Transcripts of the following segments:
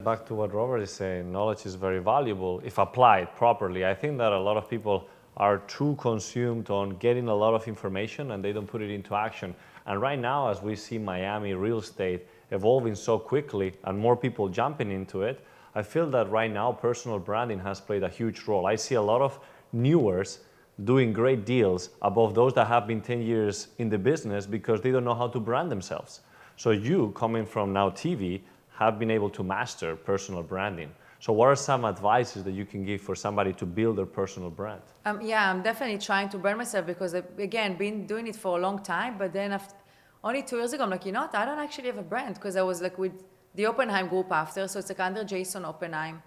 Back to what Robert is saying, knowledge is very valuable if applied properly. I think that a lot of people are too consumed on getting a lot of information and they don't put it into action. And right now, as we see Miami real estate evolving so quickly and more people jumping into it, I feel that right now personal branding has played a huge role. I see a lot of newers doing great deals above those that have been 10 years in the business because they don't know how to brand themselves. So you, coming from now TV, have been able to master personal branding. So what are some advices that you can give for somebody to build their personal brand? Yeah, I'm definitely trying to brand myself because I've, again, been doing it for a long time, but then after, only 2 years ago, I'm like, you know what, I don't actually have a brand because I was like with the Oppenheim group after, so it's like under Jason Oppenheim.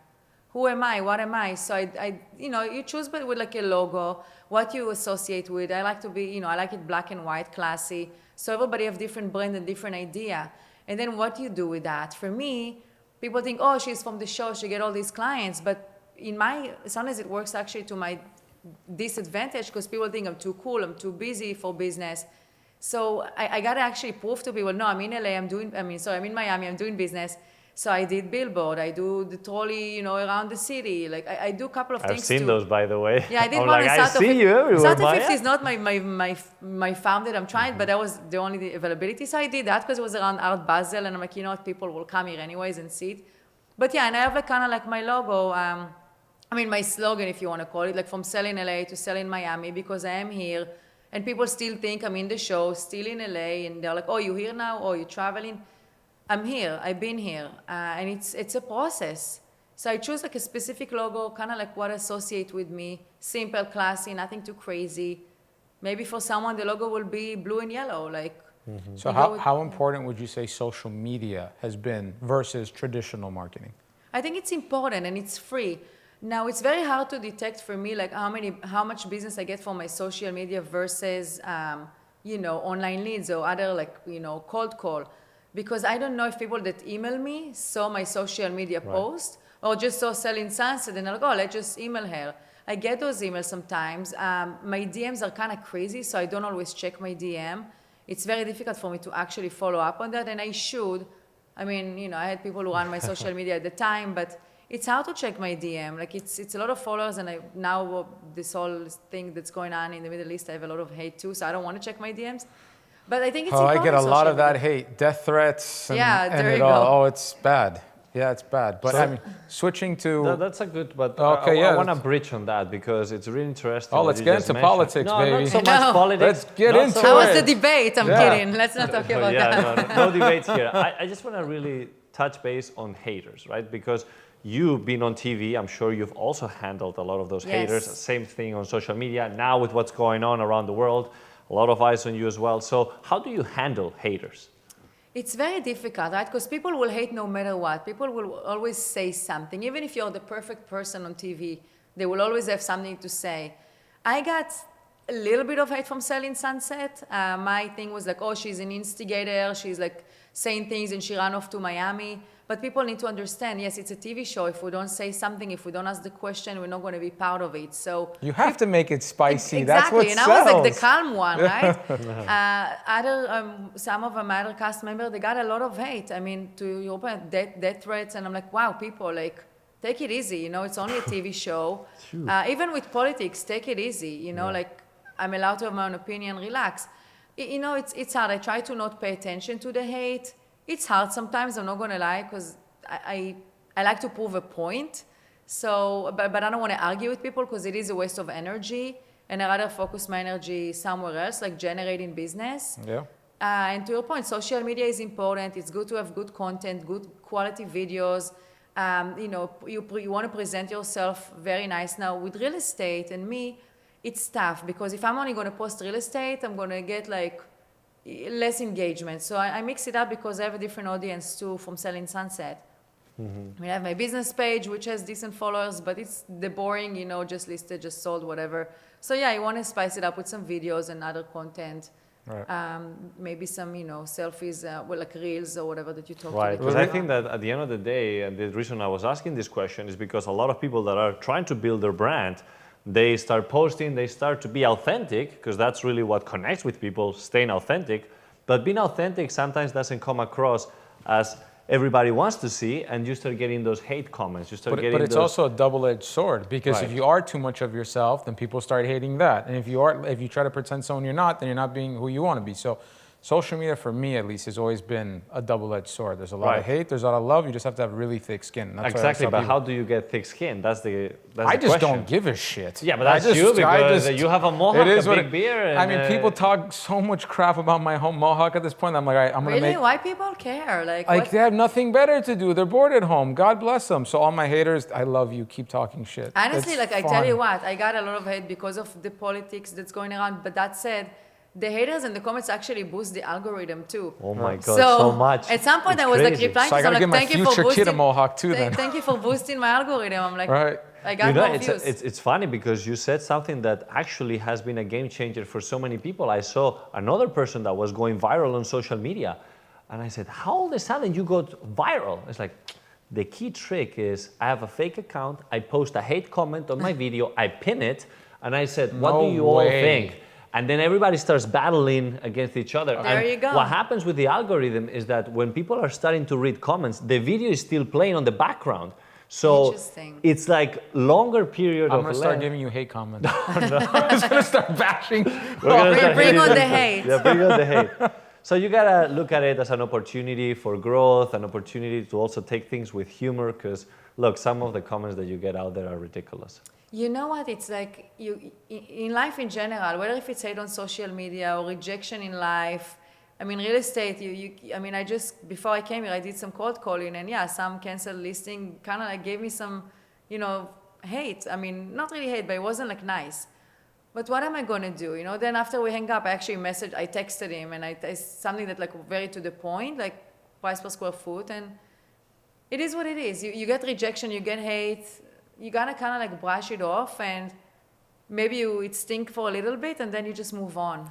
Who am I? What am I? So you choose but with like a logo, what you associate with. I like to be, I like it black and white, classy. So everybody have different brand and different idea. And then what you do with that? For me, people think, oh, she's from the show, she get all these clients. But sometimes it works actually to my disadvantage because people think I'm too cool, I'm too busy for business. So I got to actually prove to people, no, I'm in LA, I'm in Miami, I'm doing business. So I did billboard, I do the trolley, around the city. Like I do a couple of things I've seen those, by the way. Yeah, I did I'm one like, in I South see you everywhere, South of Maya. 50 is not my farm that I'm trying, but that was the only availability. So I did that because it was around Art Basel, and I'm like, you know what, people will come here anyways and see it. But yeah, and I have like kind of like my logo, my slogan, if you want to call it, like from selling LA to selling Miami, because I am here, and people still think I'm in the show, still in LA, and they're like, oh, you here now? Oh, you're traveling? I'm here, I've been here, and it's a process. So I choose like a specific logo, kind of like what associate with me, simple, classy, nothing too crazy. Maybe for someone the logo will be blue and yellow, like. Mm-hmm. So how important would you say social media has been versus traditional marketing? I think it's important and it's free. Now it's very hard to detect for me like how much business I get from my social media versus online leads or other cold call. Because I don't know if people that email me saw my social media post or just saw Selling Sunset and they're like, oh, let's just email her. I get those emails sometimes. My DMs are kind of crazy, so I don't always check my DM. It's very difficult for me to actually follow up on that, and I should. I had people who run my social media at the time, but it's hard to check my DM. Like it's a lot of followers, and now this whole thing that's going on in the Middle East, I have a lot of hate too, so I don't want to check my DMs. But I think it's important. I get a lot of that hate, death threats, and there you all. go. Oh, it's bad. Yeah, it's bad. But switching to... That's a good, but okay, I want to bridge on that because it's really interesting. Oh, let's get into politics, no, baby. Not so much politics. Let's get into it. That was the debate, I'm kidding. Let's not talk about that. No debates here. I just want to really touch base on haters, right? Because you've been on TV, I'm sure you've also handled a lot of those haters. Same thing on social media. Now with what's going on around the world, a lot of eyes on you as well. So how do you handle haters? It's very difficult, right? Because people will hate no matter what. People will always say something. Even if you're the perfect person on TV, they will always have something to say. I got a little bit of hate from Selling Sunset. My thing was like, oh, she's an instigator. She's like saying things and she ran off to Miami. But people need to understand, yes, it's a TV show. If we don't say something, if we don't ask the question, we're not going to be part of it. So you have to make it spicy. Exactly. That's what and sells. I was like the calm one, right? Some of my other cast members, they got a lot of hate. To your point, death threats, and I'm like, wow, people, like, take it easy. It's only a TV show. Even with politics, take it easy. Like, I'm allowed to have my own opinion. Relax. It's hard. I try to not pay attention to the hate. It's hard sometimes, I'm not going to lie, because I like to prove a point. So, but I don't want to argue with people because it is a waste of energy, and I rather focus my energy somewhere else, like generating business. Yeah. And to your point, social media is important. It's good to have good content, good quality videos. You want to present yourself very nice. Now, with real estate and me, it's tough because if I'm only going to post real estate, I'm going to get like less engagement. So I mix it up because I have a different audience too from Selling Sunset. Mm-hmm. I have my business page, which has decent followers, but it's the boring, just listed, just sold, whatever. So yeah, I want to spice it up with some videos and other content. Right. Maybe some, selfies, like reels or whatever that you talk about. Right, because I think that at the end of the day, and the reason I was asking this question is because a lot of people that are trying to build their brand, they start posting, they start to be authentic, because that's really what connects with people, staying authentic. But being authentic sometimes doesn't come across as everybody wants to see, and you start getting those hate comments. You start getting But it's those, also a double-edged sword, because if Right. you are too much of yourself, then people start hating that. And if you try to pretend someone you're not, then you're not being who you want to be. So social media, for me at least, has always been a double-edged sword. There's a lot of Right. hate, there's a lot of love. You just have to have really thick skin. That's why I exactly. tell But people, how do you get thick skin? That's the I just question. don't give a shit. Yeah, but I that's just- you I because just- you have a mohawk, it is a what big beard. I And, mean, people talk so much crap about my home mohawk at this point. I'm like, all right, I'm gonna Really? make. Why people care? Like, Like what? they have nothing better to do. They're bored at home. God bless them. So all my haters, I love you. Keep talking shit. Honestly, It's like I tell fun. you what, I got a lot of hate because of the politics that's going around. But that said, the haters in the comments actually boost the algorithm too. Oh my God, so much. At some point, It's I was like crazy. replying So I to gotta someone give like, my "Thank you for future boosting." kid a mohawk too then. Thank you for boosting my algorithm. I'm like, Right. I got more views. It's funny because you said something that actually has been a game changer for so many people. I saw another person that was going viral on social media, and I said, how all of a sudden you got viral? It's like, the key trick is I have a fake account, I post a hate comment on my video, I pin it, and I said, what No do you all way. think? And then everybody starts battling against each other. There And you go. what happens with the algorithm is that when people are starting to read comments, the video is still playing on the background. So Interesting. it's like longer period I'm of gonna start length. giving you hate comments. I'm just gonna start bashing. We're gonna start Bring hating on the people. hate. Yeah, bring on the hate. So you gotta look at it as an opportunity for growth, an opportunity to also take things with humor. Because look, some of the comments that you get out there are ridiculous. You know what? It's like in life in general, whether if it's hate on social media or rejection in life. I mean, real estate. I mean, I just before I came here, I did some cold calling, and yeah, some canceled listing kind of like gave me some, hate. I mean, not really hate, but it wasn't like nice. But what am I gonna do? Then after we hang up, I actually I texted him, and I something that like very to the point, like price per square foot, and it is what it is. You get rejection, you get hate. You gotta kind of like brush it off, and maybe it stink for a little bit, and then you just move on.